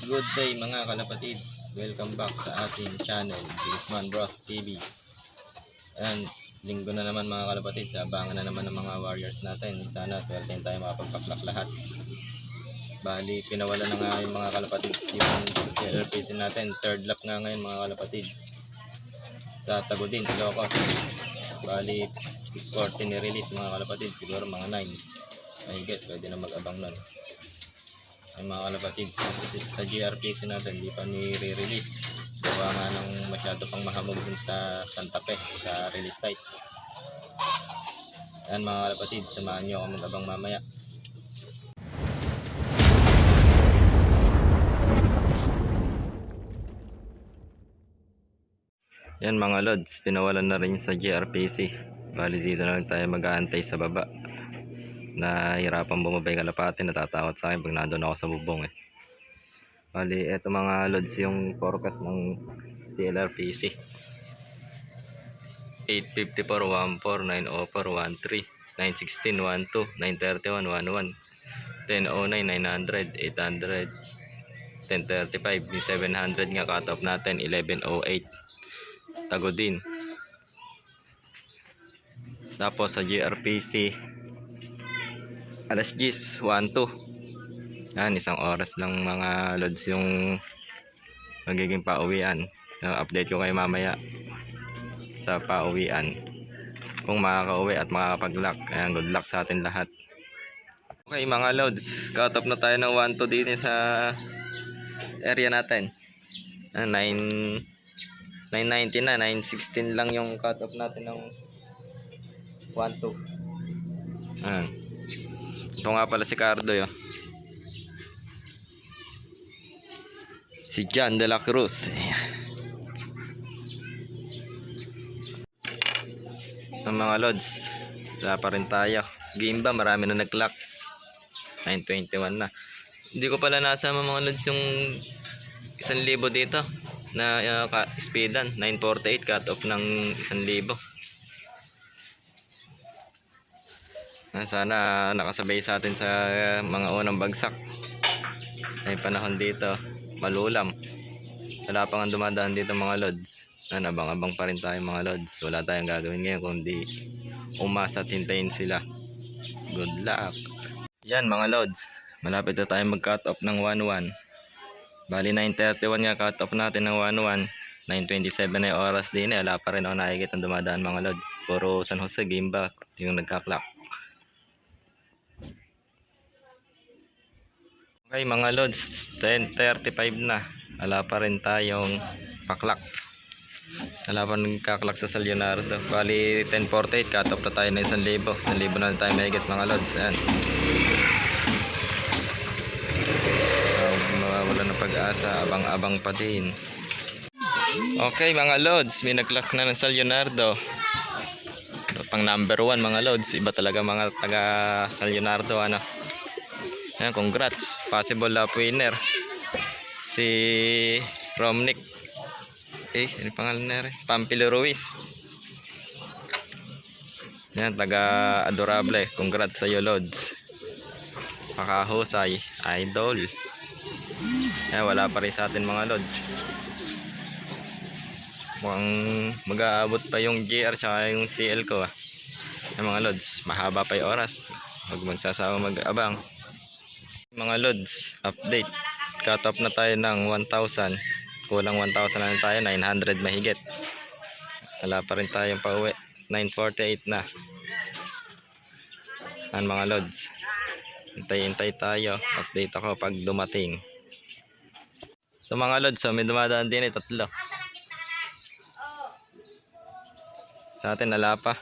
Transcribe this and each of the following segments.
Good day mga kalapatids. Welcome back sa ating channel, Bilisman Bros TV. And linggo na naman mga kalapatids, abangan na naman ng mga warriors natin. Sana swertein tayo makapagpaklak lahat. Bali, pinawala na nga yung mga kalapatids yung sa CLRPC natin. Third lap nga ngayon mga kalapatids. Sa Tagudin, Ilocos. Bali, 6:40 ni-release mga kalapatids. Siguro mga 9. Mahigit, pwede na mag-abang nun. Ay mga kalapatids, sa GRPC natin hindi pa ni-release. Gawa nga ng masyado pang mahamog dun sa Santa Fe, sa release site. Ayan mga kalapatids, samahan nyo ako mag-abang mamaya. Yan mga lods, pinawalan na rin sa GRPC. Bali dito na lang tayo mag-aantay sa baba. Nahirapan bumabay kalapati, natatakot sa akin pag nandun ako sa bubong Bali, eto mga lods yung forecast ng CLRPC. 854, 14, 904, 13, 916, 12, 931, 11, 1009, 900, 800, 1035, 700 nga cut off natin, 1108. Tagudin. Tapos sa GRPC alas 10, 12. Yan, isang oras lang mga lods yung magiging pauwian. Update ko kayo mamaya sa pauwian kung makakauwi at makakapag-lock. Ayan, good luck sa atin lahat. Okay mga lods, cut off na tayo ng 1-2 din sa area natin. 990 na, 916 lang yung cut off natin ng 1-2. Ito nga pala si Cardo si John de la Cruz. Ang mga lods, wala pa rin tayo. Game ba? Marami na nag-lock. 921 na. Hindi ko pala nasama mga lods yung 1,000 dito na speedan. 948 cut off ng 1,000. Sana nakasabay sa atin sa mga unang bagsak. May panahon dito malulam. Wala pa nga dumadaan dito mga lods. Abang-abang pa rin tayo mga lods. Wala tayong gagawin ngayon kundi umasa at hintayin sila. Good luck. Yan mga lods, malapit na tayo mag cut off ng 1-1. Bali 9:31 nga cut off natin ng 1-1. 9:27 na yung oras din wala pa rin ako nakikita dumadaan mga lods. Puro San Jose game back yung nagka-clock. Okay mga lods, 10:35 na. Wala pa rin tayong paklak. Wala pa rin kaklak sa San Leonardo. Bali 10:48 cut off na tayo na 1,000. 1,000 na tayo mahigit mga lods. Ayan. Mawawala ng pag-asa, abang-abang pa din. Okay mga lods, may nag-clock na ng San Leonardo. Pang number 1 mga lods. Iba talaga mga taga San Leonardo Ayan, congrats. Possible lap winner. Si Romnick. Ano pangalan na rin? Pampilo Ruiz. Yan, taga Adorable. Congrats sa iyo, Lods. Pakahusay. Idol. Yan, wala pa rin sa atin mga Lods. Mukhang mag-aabot pa yung GR saka yung CL ko Yan mga Lods. Mahaba pa yung oras. Huwag magsasawa mag-abang. Mga Lods, update. Cut off na tayo ng 1,000. Kulang 1,000 na tayo, 900 mahigit. Wala pa rin tayong pauwi. 9:48 na. Yan mga Lods. Hintay-hintay tayo. Update ako pag dumating. Ito mga Lods, may dumadaan din 3. Sa atin wala pa.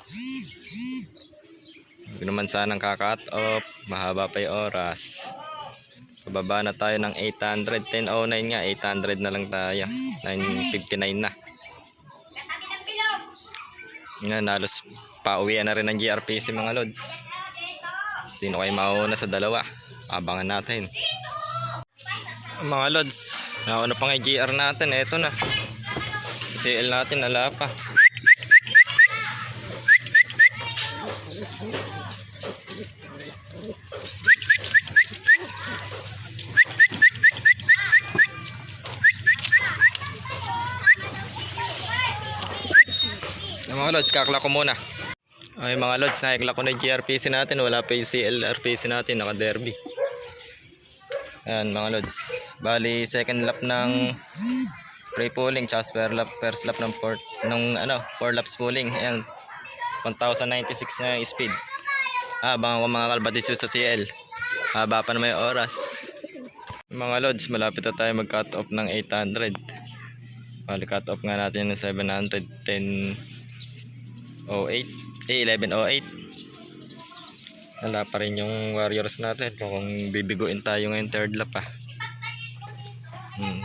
Huwag naman sanang kakat off. Mahaba pa yung oras. Pababa na tayo ng 800. 1009 nga, 800 na lang tayo. 959 na. Ngayon, halos pauwian na rin ng GRPC mga lods. Sino kayo mauna sa dalawa? Abangan natin. Mga lods, nauna pa nga GR natin. Eto na. Sa CL natin, wala pa. Mga lods, kaklak ko muna. Ay mga lods, nakiklak ko na yung GRPC natin. Wala pa yung CLRPC natin, naka-derby. Ayan mga lods. Bali, second lap ng pre-pulling, tsaka first lap ng 4 laps pulling. Ayan, 1096 na yung speed. Abangan ko mga kalbatis sa CL. Haba pa na may oras. Mga lods, malapit na tayo mag-cut off ng 800. Bali, cut off nga natin ng 710.08. 11.08. Wala pa rin yung Warriors natin kung bibiguin tayo ngayon third lap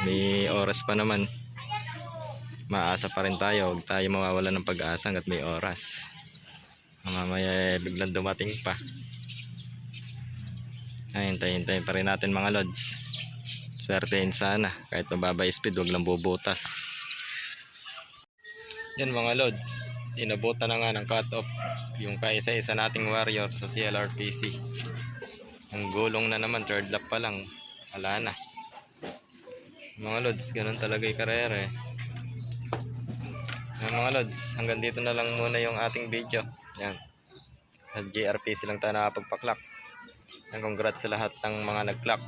may oras pa naman. Maasa pa rin tayo. Huwag tayo mawawala ng pag-asa hanggat may oras. Mamaya biglang dumating pa. Hintayin pa rin natin mga lods. Swertein sana. Kahit mababa speed, huwag lang bubutas. Yan mga lods, inabutan na nga ng cut-off yung kaisa-isa nating warrior sa CLRPC. Ang gulong na naman, third lap pa lang, wala na. Mga lods, ganun talaga yung karera Yan, mga lods, hanggang dito na lang muna yung ating video. Yan, sa JRPC lang tayo nakapagpaklak. Congrats sa lahat ng mga nag-clock.